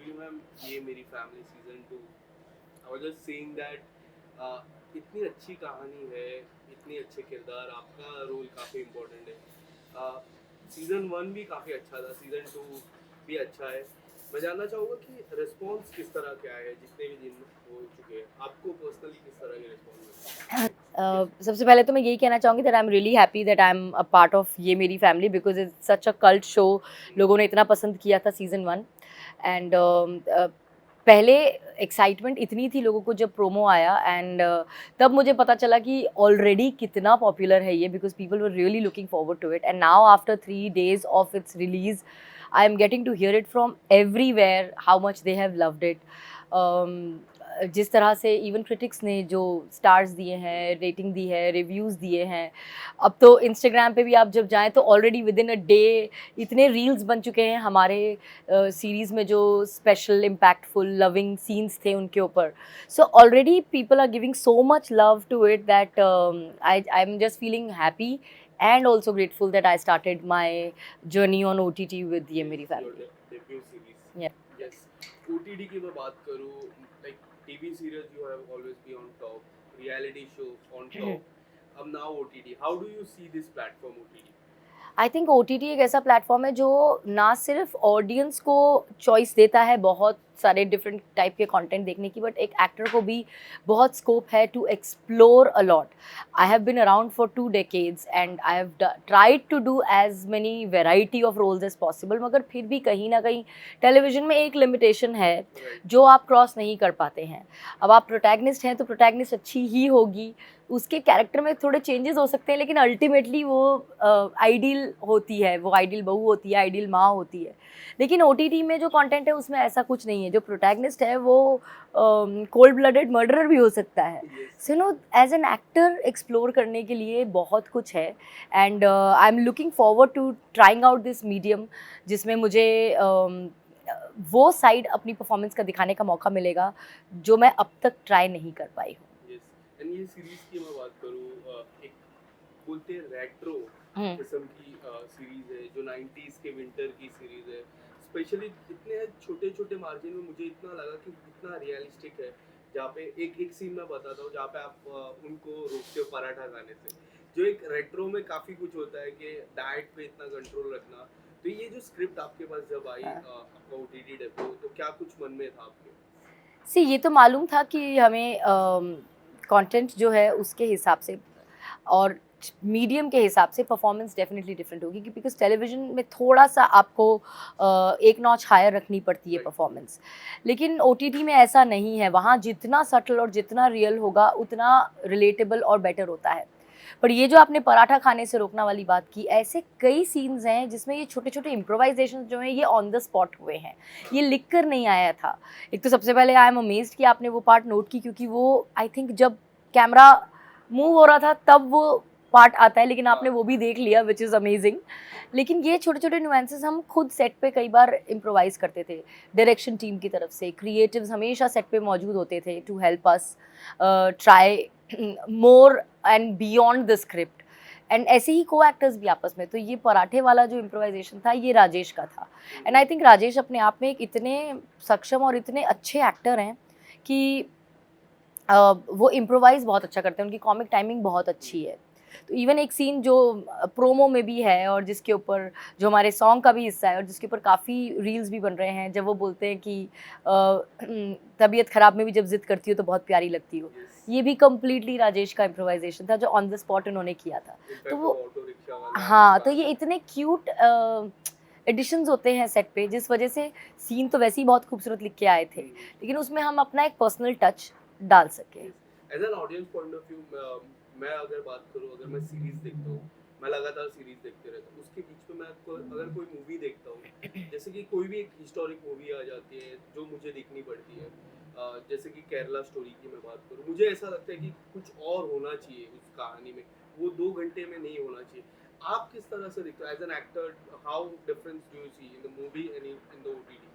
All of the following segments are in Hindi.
बेसिकली मैम ये मेरी family season 2 I was just saying that इतनी अच्छी कहानी है, इतने अच्छे किरदार, आपका रोल काफ़ी इम्पोर्टेंट है। सीज़न 1 भी काफ़ी अच्छा था, सीज़न 2 भी अच्छा है। मैं जानना चाहूँगा कि रिस्पॉन्स किस तरह का है जितने भी दिन हो चुके हैं, आपको पर्सनली किस तरह के रिस्पॉन्स मिले? सबसे पहले तो मैं यही कहना चाहूँगी that I am really happy that I am a part of ये मेरी family because it's such a cult show. लोगों ने इतना पसंद किया था सीज़न 1 एंड पहले एक्साइटमेंट इतनी थी लोगों को जब प्रोमो आया एंड तब मुझे पता चला कि ऑलरेडी कितना पॉपुलर है ये because people were really looking forward to it and now after 3 days of its release I am getting to hear it from everywhere how much they have loved it. जिस तरह से इवन क्रिटिक्स ने जो स्टार्स दिए हैं, रेटिंग दी है, रिव्यूज़ दिए हैं, अब तो इंस्टाग्राम पे भी आप जब जाएँ तो already with in a day इतने रील्स बन चुके हैं हमारे सीरीज़ में जो स्पेशल इम्पैक्टफुल लविंग सीन्स थे उनके ऊपर। So already people are giving so much love to it that I am just feeling happy and also grateful that I started my journey on OTT with ये मेरी your family. Debut series. Yeah. Yes, OTT की मैं बात करूँ, like TV serials you have always be on top, reality show on top, अब now OTT, how do you see this platform OTT? I think OTT एक ऐसा प्लेटफॉर्म है जो ना सिर्फ ऑडियंस को चॉइस देता है बहुत सारे डिफरेंट टाइप के कंटेंट देखने की, बट एक एक्टर को भी बहुत स्कोप है to explore a lot. I have been around for 2 decades and I have tried to do as many variety of roles as possible, मगर फिर भी कहीं ना कहीं टेलीविजन में एक लिमिटेशन है राइट। जो आप क्रॉस नहीं कर पाते हैं। अब आप प्रोटैगनिस्ट हैं तो प्रोटैगनिस्ट अच्छी ही होगी, उसके कैरेक्टर में थोड़े चेंजेस हो सकते हैं, लेकिन अल्टीमेटली वो आइडियल होती है, वो आइडियल बहू होती है, आइडियल माँ होती है। लेकिन OTT में जो कंटेंट है उसमें ऐसा कुछ नहीं है। जो प्रोटैगनिस्ट है वो कोल्ड ब्लडेड मर्डरर भी हो सकता है। Yes. So no as an actor explore करने के लिए बहुत कुछ है and I am looking forward to trying out this medium जिसमें मुझे वो साइड अपनी परफॉर्मेंस का दिखाने का मौका मिलेगा जो मैं अब तक ट्राई नहीं कर पाई हूँ। यस, एंड ये सीरीज की मैं बात करूँ, एक बोलते हैं रेट्रो हम्म। किस्म की सीरीज है, जो 90s के विंटर की सीरीज है। स्पेशली इतने छोटे छोटे मार्जिन में मुझे इतना लगा कि इतना रियलिस्टिक है, जहाँ पे एक एक सीन मैं बताता हूँ जहाँ पे आप उनको रोकते हो पराठा खाने से, जो एक रेट्रो में काफ़ी कुछ होता है कि डाइट पे इतना कंट्रोल रखना। तो ये जो स्क्रिप्ट आपके पास जब आई, आपका ओटीटी डेब्यू, तो क्या कुछ मन में था आपके? सी ये तो मालूम था कि हमें कंटेंट जो है उसके हिसाब से और मीडियम के हिसाब से परफॉर्मेंस डेफिनेटली डिफरेंट होगी कि बिकॉज टेलीविजन में थोड़ा सा आपको एक नॉच हायर रखनी पड़ती है राइट। परफॉर्मेंस, लेकिन OTT में ऐसा नहीं है। वहाँ जितना सटल और जितना रियल होगा उतना रिलेटेबल और बेटर होता है। पर ये जो आपने पराठा खाने से रोकना वाली बात की, ऐसे कई सीन्स हैं जिसमें ये छोटे छोटे इम्प्रोवाइजेशन जो हैं ये ऑन द स्पॉट हुए हैं, ये लिख कर नहीं आया था। एक तो सबसे पहले आई एम अमेज्ड कि आपने वो पार्ट नोट की, क्योंकि वो आई थिंक जब कैमरा मूव हो रहा था तब वो पार्ट आता है, लेकिन आपने हाँ। वो भी देख लिया विच इज़ अमेजिंग। लेकिन ये छोटे छोटे नुएंसेस हम खुद सेट पे कई बार इम्प्रोवाइज करते थे। डायरेक्शन टीम की तरफ से क्रिएटिव्स हमेशा सेट पे मौजूद होते थे to help us try more and beyond the script and ऐसे ही को एक्टर्स भी आपस में। तो ये पराठे वाला जो इम्प्रोवाइजेशन था ये राजेश का था एंड आई थिंक राजेश अपने आप में एक इतने सक्षम और इतने अच्छे एक्टर हैं कि वो इम्प्रोवाइज़ बहुत अच्छा करते हैं, उनकी कॉमिक टाइमिंग बहुत अच्छी है। तो इवन एक सीन जो प्रोमो में भी है और जिसके ऊपर जो हमारे सॉन्ग का भी हिस्सा है और जिसके ऊपर काफ़ी रील्स भी बन रहे हैं, जब वो बोलते हैं कि तबीयत ख़राब में भी जब ज़िद करती हो तो बहुत प्यारी लगती हो। यस। ये भी कंप्लीटली राजेश का इम्प्रोवाइज़ेशन था जो ऑन द स्पॉट उन्होंने किया था। तो इनफैक्ट वो वो ऑटो रिक्शा वाला हाँ, तो ये गाना। इतने क्यूट एडिशंस होते हैं सेट पे, जिस वजह से सीन तो वैसे ही बहुत खूबसूरत लिख के आए थे, लेकिन उसमें हम अपना एक पर्सनल टच डाल सके। As an audience point of view, मैं अगर बात करूँ, अगर मैं सीरीज देखता हूँ, मैं लगातार सीरीज देखते रहता हूँ, उसके बीच में अगर कोई मूवी देखता हूँ, जैसे कि कोई भी एक हिस्टोरिक मूवी आ जाती है जो मुझे देखनी पड़ती है, जैसे कि केरला स्टोरी की मैं बात करूँ, मुझे ऐसा लगता है कि कुछ और होना चाहिए उस कहानी में, वो 2 घंटे में नहीं होना चाहिए। आप किस तरह से देखते हो as an actor, how difference do you see in the movie and in the OTT?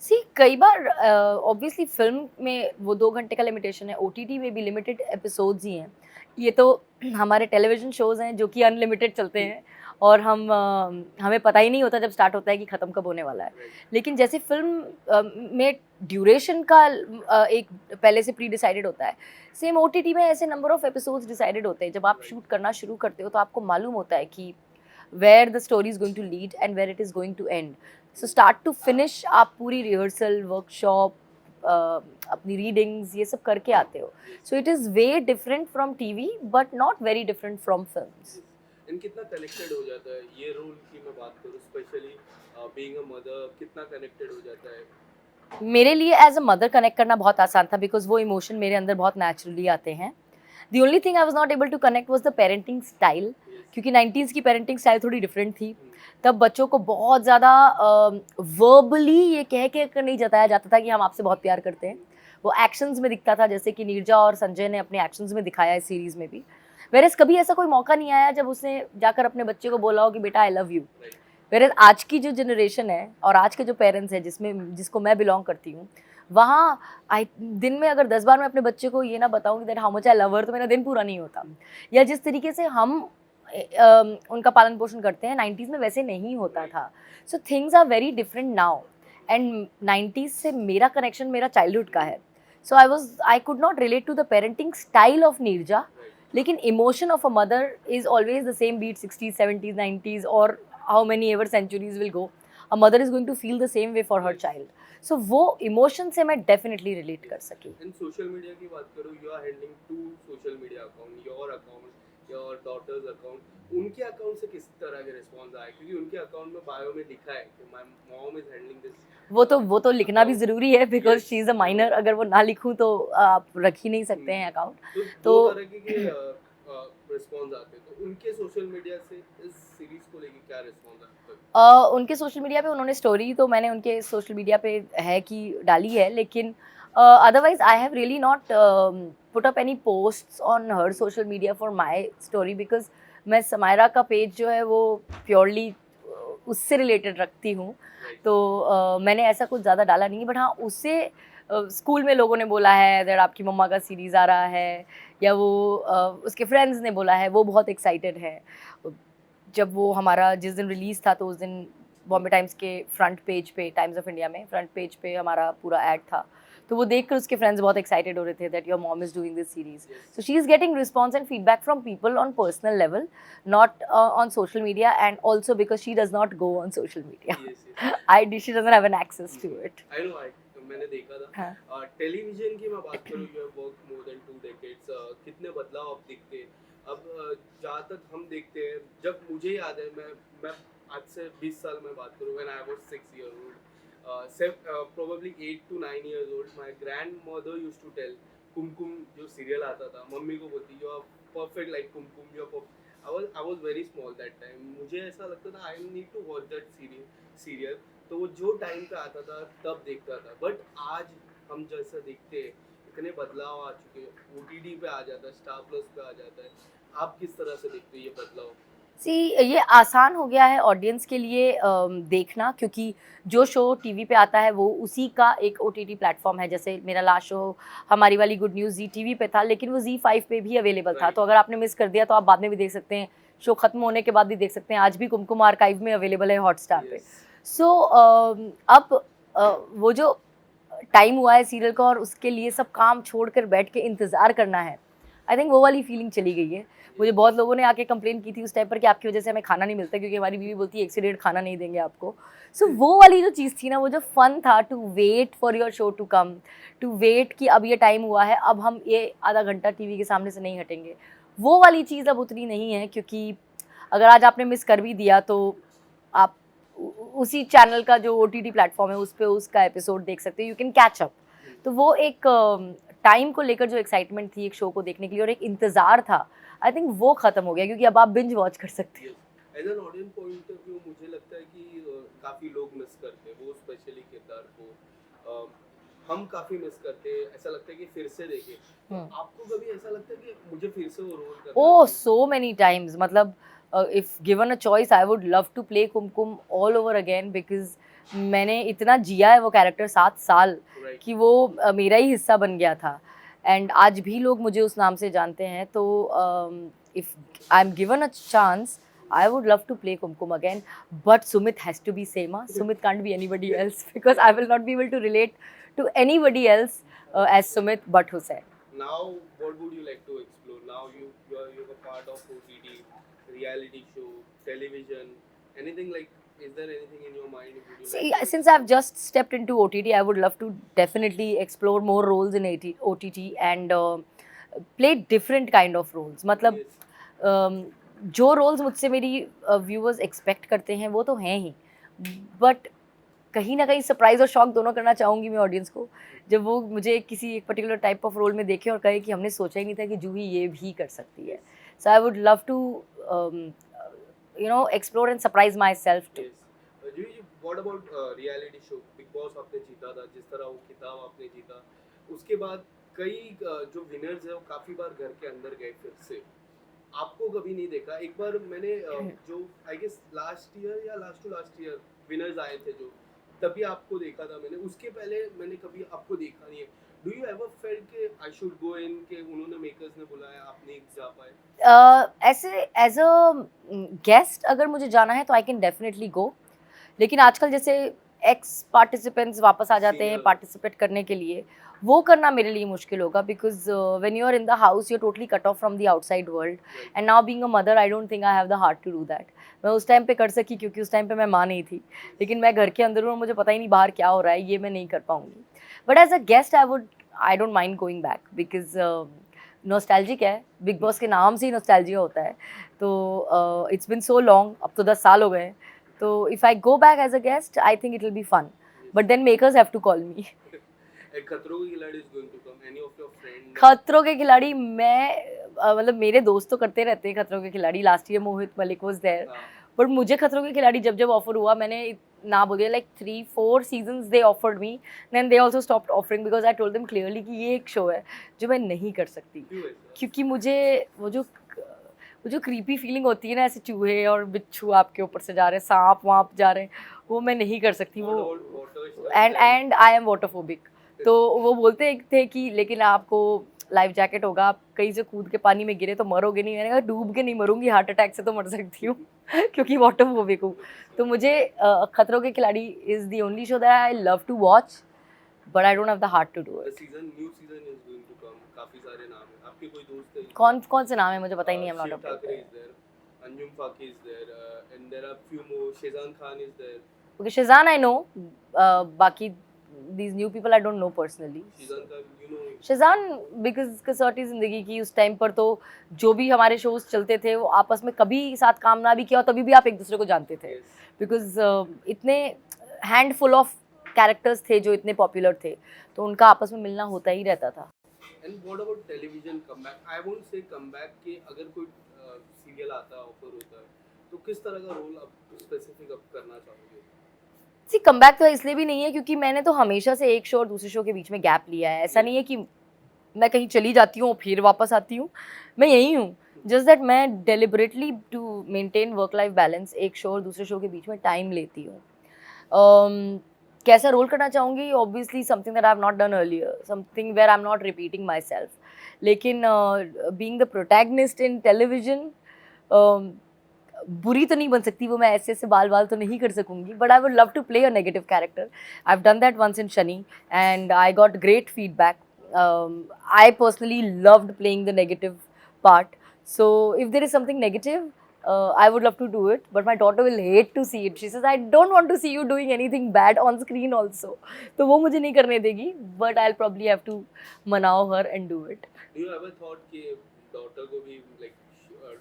See कई बार ऑब्वियसली फिल्म में वो 2 घंटे का लिमिटेशन है, OTT में भी लिमिटेड एपिसोड्स ही हैं। ये तो हमारे टेलीविजन शोज़ हैं जो कि अनलिमिटेड चलते हैं और हमें पता ही नहीं होता जब स्टार्ट होता है कि ख़त्म कब होने वाला है। लेकिन जैसे फिल्म में ड्यूरेशन का एक पहले से प्री डिसाइडेड होता है, सेम ओटीटी में ऐसे नंबर ऑफ एपिसोड्स डिसाइडेड होते हैं। जब आप शूट करना शुरू करते हो तो आपको मालूम होता है कि where the story is going to lead and where it is going to end. So start to finish आप पूरी रिहर्सल, वर्कशॉप, अपनी रीडिंग्स ये सब करके आते हो। So it is way different from TV but not very different from films. And कितना कनेक्टेड हो जाता है ये रोल की मैं बात करूँ, स्पेशली बीइंग अ मदर, कितना कनेक्टेड हो जाता है? मेरे लिए एज अ मदर कनेक्ट करना बहुत आसान था बिकॉज वो इमोशन मेरे अंदर बहुत नेचुरली आते हैं। The only thing I was not able to connect was the parenting style, क्योंकि 90s की पेरेंटिंग स्टाइल थोड़ी डिफरेंट थी। तब बच्चों को बहुत ज़्यादा वर्बली ये कह के कर नहीं जताया जाता था कि हम आपसे बहुत प्यार करते हैं। वो एक्शंस में दिखता था, जैसे कि नीरजा और संजय ने अपने एक्शंस में दिखाया है सीरीज़ में भी। वेरएज़ कभी ऐसा कोई मौका नहीं आया जब उसने जाकर अपने बच्चे को बोला हो कि बेटा आई लव यू। वेरएज़ आज की जो जनरेशन है और आज के जो पेरेंट्स हैं जिसको मैं बिलोंग करती हूँ, वहाँ दिन में अगर 10 बार मैं अपने बच्चे को ये ना बताऊँ कि that how much I love हर, तो मेरा दिन पूरा नहीं होता। या जिस तरीके से हम उनका पालन पोषण करते हैं 90s में वैसे नहीं होता था। So things are very different now and 90s से मेरा कनेक्शन मेरा चाइल्डहुड का है। So I could not relate to the parenting style of Neerja, लेकिन emotion of a mother is always the same, be it 60s 70s 90s और how many ever centuries will go, a mother is going to feel the same way for her child. So वो इमोशन से मैं डेफिनेटली रिलेट कर सकी। इन सोशल मीडिया की बात करूँ, you are handling 2 social media account, your account, your daughter's account. उनके अकाउंट से किस तरह के रिस्पॉन्स आए? क्योंकि उनके अकाउंट में बायो में लिखा है कि my mom is handling this. वो तो लिखना भी ज़रूरी है because she is a minor. अगर वो ना लिखूँ तो आप रख ही नहीं सकते हैं अकाउंट। तो दो तरह के रिस्पॉन्स आते हैं, तो उनके सोशल मीडिया से इस सीरीज को लेके क्या रिस्पॉन्स आता है? उनके सोशल मीडिया पे उन्होंने स्टोरी तो मैंने उनके सोशल मीडिया पे है कि डाली है, लेकिन otherwise I have really not put up any posts on her social media for my story because मैं समायरा का पेज जो है वो प्योरली उससे रिलेटेड रखती हूँ। तो मैंने ऐसा कुछ ज़्यादा डाला नहीं है। बट हाँ, उससे स्कूल में लोगों ने बोला है दैट आपकी मम्मा का सीरीज़ आ रहा है, या वो उसके फ्रेंड्स ने बोला है, वो बहुत एक्साइटेड है। जब वो हमारा जिस दिन रिलीज़ था तो उस दिन बॉम्बे टाइम्स के फ्रंट पेज पे, टाइम्स ऑफ इंडिया में फ्रंट पेज पे हमारा पूरा ऐड था। तो वो देखकर उसके फ्रेंड्स बहुत एक्साइटेड हो रहे थे that your mom is doing this series. So she is getting response and feedback from people on personal level, not on social media, and also because she does not go on social media. She doesn't have an access to it. I know, मैंने देखा था। टेलीविजन की मैं बात करूँ, you have work more than 2 decades. कितने बदलाव अब दिखते हैं। अब जहाँ तक हम देखते हैं, जब मुझे याद है, मैं आज से 20 साल में बात करूँ, when I was 6 year old, probably 8 to 9 years old, my grandmother used to tell Kumkum जो सीरियल आता था, मम्मी को बोलती you are perfect like Kumkum, you are I was very small that time. मुझे ऐसा लगता था I need to watch that serial. तो वो जो टाइम पे आता था तब देखता था। बट आज हम जैसा देखते हैं, इतने बदलाव आ चुके हैं, OTT पे आ जाता है, स्टार प्लस पे आ जाता है। आप किस तरह से देखते हो ये बदलाव? ये आसान हो गया है ऑडियंस के लिए देखना, क्योंकि जो शो टीवी पे आता है वो उसी का एक OTT प्लेटफॉर्म है। जैसे मेरा लास्ट शो हमारी वाली गुड न्यूज़ जी टीवी पे था, लेकिन वो Z5 पे भी अवेलेबल था। तो अगर आपने मिस कर दिया तो आप बाद में भी देख सकते हैं, शो ख़त्म होने के बाद भी देख सकते हैं। आज भी कुमकुम आर्काइव में अवेलेबल है हॉटस्टार पे। सो अब वो जो टाइम हुआ है सीरियल का और उसके लिए सब काम छोड़कर बैठ के इंतज़ार करना है, आई थिंक वो वाली फीलिंग चली गई है। मुझे बहुत लोगों ने आके कंप्लेन की थी उस टाइम पर कि आपकी वजह से हमें खाना नहीं मिलता, क्योंकि हमारी बीवी बोलती है 1 से 1.5 खाना नहीं देंगे आपको। सो वो वाली जो चीज़ थी ना, वो जो फन था to wait for your show to come, to wait कि अब ये टाइम हुआ है, अब हम ये आधा घंटा टीवी के सामने से नहीं हटेंगे, वो वाली चीज़ अब उतनी नहीं है। क्योंकि अगर आज आपने मिस कर भी दिया तो आप उसी चैनल का जो OTT प्लेटफॉर्म है उस पर उसका एपिसोड देख सकते हो, यू कैन कैच अप। तो वो एक टाइम को लेकर जो एक्साइटमेंट थी एक शो को देखने के लिए और एक इंतज़ार था, आई थिंक वो ख़त्म हो गया, क्योंकि अब आप बिंज वॉच कर सकते हो। As an audience point of view मुझे लगता है कि काफ़ी लोग मिस करते हैं वो स्पेशली किरदार को। हम काफ़ी मिस करते हैं, ऐसा लगता है कि फिर से देखें। तो आपको कभी ऐसा लगता है कि मुझे फिर से वो रोल करना? Oh, so many times. मतलब if given a choice I would love to play Kumkum all over again, because मैंने इतना जिया है वो कैरेक्टर 7 साल कि वो मेरा ही हिस्सा बन गया था। एंड आज भी लोग मुझे उस नाम से जानते हैं। तो if I am given a chance I would love to play Kumkum again, but Sumit has to be Sema. Sumit can't be anybody else because I will not be able to relate to anybody else as Sumit but Hussain. Now, what would you like to explore? Now you're a part of OTT, reality show, television, anything like. Is there anything in your mind? Would you See, like to since I've just stepped into OTT, I would love to definitely explore more roles in OTT and play different kind of roles. मतलब Yes. जो रोल्स मुझसे मेरी व्यूअर्स एक्सपेक्ट करते हैं वो तो हैं ही, बट कहीं ना कहीं सरप्राइज और शॉक दोनों करना चाहूँगी मैं ऑडियंस को, जब वो मुझे किसी एक पर्टिकुलर टाइप ऑफ रोल में देखे और कहे कि हमने सोचा ही नहीं था कि जूही ये भी कर सकती है. So I would love to explore and surprise my self too. Yes. जी, what about reality show? Bigg Boss आपने जीता था, जिस तरह वो खिताब आपने जीता, उसके बाद कई जो विनर्स है वो काफी बार घर के अंदर गए फिर से. आपको कभी नहीं देखा. एक बार मैंने जो आई गेस लास्ट ईयर या last to last year winners आए थे जो, तभी आपको देखा था मैंने. उसके पहले मैंने कभी आपको देखा नहीं है. डू यू एवर फेल्ट कि आई शुड गो इन, के उन्होंने मेकर्स ने बुलाया आप नहीं जा पाए? ऐसे एज अ गेस्ट अगर मुझे जाना है तो आई कैन डेफिनेटली गो, लेकिन आजकल जैसे एक्स पार्टिसिपेंट्स वापस आ जाते हैं Senior. पार्टिसिपेट करने के लिए, वो करना मेरे लिए मुश्किल होगा because when you are in the house you are totally cut off from the outside world. And now being a mother I don't think I have the heart to do that. मैं उस टाइम पे कर सकी क्योंकि उस टाइम पे मैं माँ नहीं थी, लेकिन मैं घर के अंदर हूँ और मुझे पता ही नहीं बाहर क्या हो रहा है, ये मैं नहीं कर पाऊँगी. But as a guest I don't mind going back because nostalgic है. बिग बॉस के नाम से ही नॉस्टैल्जिया होता है, तो इट्स बिन सो लॉन्ग, अब तो 10 साल हो गए हैं. तो if I go back as a guest I think it will be fun, but then makers have to call me. Khatron Ke Khiladi is going to come. Any of your friend? Khatron Ke खिलाड़ी मैं मतलब मेरे दोस्त तो करते रहते हैं Khatron Ke Khiladi. Last year Mohit Malik was there, but मुझे खतरों के खिलाड़ी जब जब ऑफर हुआ मैंने ना बोलिए like 3-4 seasons they offered me, then they also stopped offering because I told them clearly कि ये एक शो है जो मैं नहीं कर सकती, क्यों ऐसा? क्योंकि मुझे वो जो क्रीपी फीलिंग होती है ना, ऐसे चूहे और बिच्छू आपके ऊपर से जा रहे हैं, सांप वाप जा रहे हैं, वो मैं नहीं कर सकती. वो एंड आई एम वाटरफोबिक. तो वो बोलते थे कि लेकिन आपको लाइफ जैकेट होगा, आप कहीं से कूद के पानी में गिरे तो मरोगे नहीं. मैंने कहा डूब के नहीं मरूंगी, हार्ट अटैक से तो मर सकती हूँ क्योंकि वाटरफोबिक हूँ. तो मुझे Khatron Ke Khiladi is the only show that I love to watch, but I don't have the heart to do it. New season is going to come. काफी सारे नाम हैं. आपके कोई दोस्त हैं? कौन से नाम है मुझे पता ही नहीं. Shiv Thackeray is there, Anjum Fakih is there, and there are few more. Shezan Khan is there. Okay, Shazan I know, बाकी these new people I don't know personally. Shezan Khan, you know him. Shazan because Kasautii Zindagii की उस टाइम पर तो जो भी हमारे शोज चलते थे वो आपस में कभी साथ काम ना भी किया और तभी भी आप एक दूसरे को जानते थे, Yes. बिकॉज इतने हैंडफुल ऑफ कैरेक्टर्स थे जो इतने पॉपुलर थे, तो उनका आपस में मिलना होता ही रहता था. And what about television comeback? I won't say comeback कि अगर कोई सीरियल आता है, ऑफर होता है, तो किस तरह का रोल आप स्पेसिफिक अब करना चाहोगे? सी कमबैक तो इसलिए भी नहीं है क्योंकि मैंने तो हमेशा से एक शो और दूसरे शो के बीच में गैप लिया है. ऐसा नहीं है कि मैं कहीं चली जाती हूँ फिर वापस आती हूँ, मैं यहीं हूँ. जस्ट दैट मैं deliberately to maintain work life balance एक शो और दूसरे शो के बीच में टाइम लेती हूँ. कैसा रोल करना चाहूँगी? Obviously something that I have not done earlier, something where I am not repeating my self. लेकिन being the protagonist in television बुरी तो नहीं बन सकती, वो मैं ऐसे ऐसे बाल बाल तो नहीं कर सकूंगी, but I would love to play a negative character. I have done that once in Shani and I got great feedback. I personally loved playing the negative part. So if there is something negative, I would love to do it. But my daughter will hate to see it. She says, I don't want to see you doing anything bad on screen also. तो वो मुझे नहीं करने देगी. But I'll probably have to मनाओ her and do it. Do you ever thought कि daughter को भी like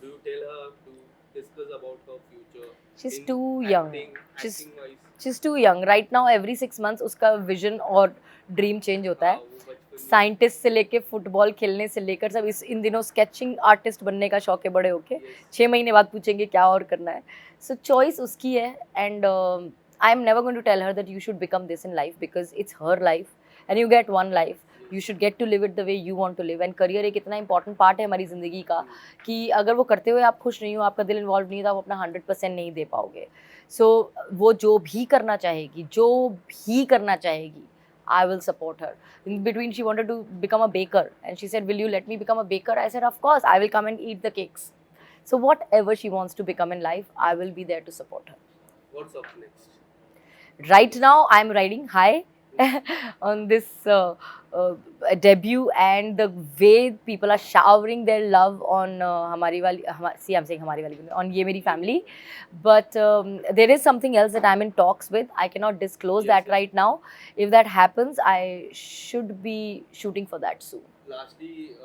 do you tell her to discuss about her future? She's in too young. Acting wise. She's too young. Right now every 6 months उसका vision और dream change होता है. वो बचपन में साइंटिस्ट से लेके फुटबॉल खेलने से लेकर सब इन दिनों स्केचिंग आर्टिस्ट बनने का शौक है बड़े होके. Yes. 6 महीने बाद पूछेंगे क्या और करना है. सो चॉइस उसकी है and I am never going to tell her that you should become this in life because it's her life and you get one life. You should get to live it the way you want to live. And career एक इतना इंपॉर्टेंट पार्ट है हमारी ज़िंदगी का कि अगर वो करते हुए आप खुश नहीं हो, आपका दिल इन्वॉल्व नहीं था, वो अपना 100% नहीं दे पाओगे. सो वो जो भी करना चाहेगी I will support her. In between, she wanted to become a baker, and she said, "Will you let me become a baker?" I said, "Of course, I will come and eat the cakes." So whatever she wants to become in life, I will be there to support her. What's up next? Right now, I'm riding high on this debut, and the way people are showering their love on Hamari Wali, see, I'm saying Hamari Wali, on Ye Meri Family. But there is something else that I'm in talks with. I cannot disclose Yes, that yes. right now. If that happens, I should be shooting for that soon. Lastly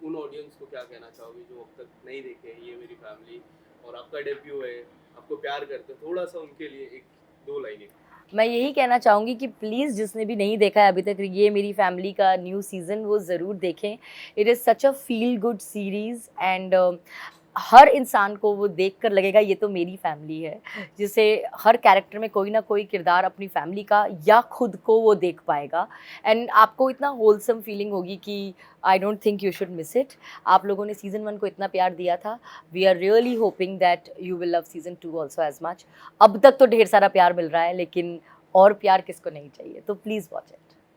उन ऑडियंस को क्या कहना चाहोगे जो अब तक नहीं देखे हैं ये मेरी फैमिली और आपका डेब्यू है, आपको प्यार करते हैं, थोड़ा सा उनके लिए एक दो लाइनें. मैं यही कहना चाहूँगी कि प्लीज़ जिसने भी नहीं देखा है अभी तक ये मेरी फैमिली का न्यू सीज़न, वो ज़रूर देखें. It is such a feel good series, and हर इंसान को वो देखकर लगेगा ये तो मेरी फैमिली है, जिसे हर कैरेक्टर में कोई ना कोई किरदार अपनी फैमिली का या खुद को वो देख पाएगा. एंड आपको इतना होलसम फीलिंग होगी कि आई don't think you should miss it. आप लोगों ने सीज़न 1 को इतना प्यार दिया था. We are really hoping that you will love season 2 also as much. अब तक तो ढेर सारा प्यार मिल रहा है, लेकिन और प्यार किसको नहीं चाहिए. तो प्लीज़ वॉच इट.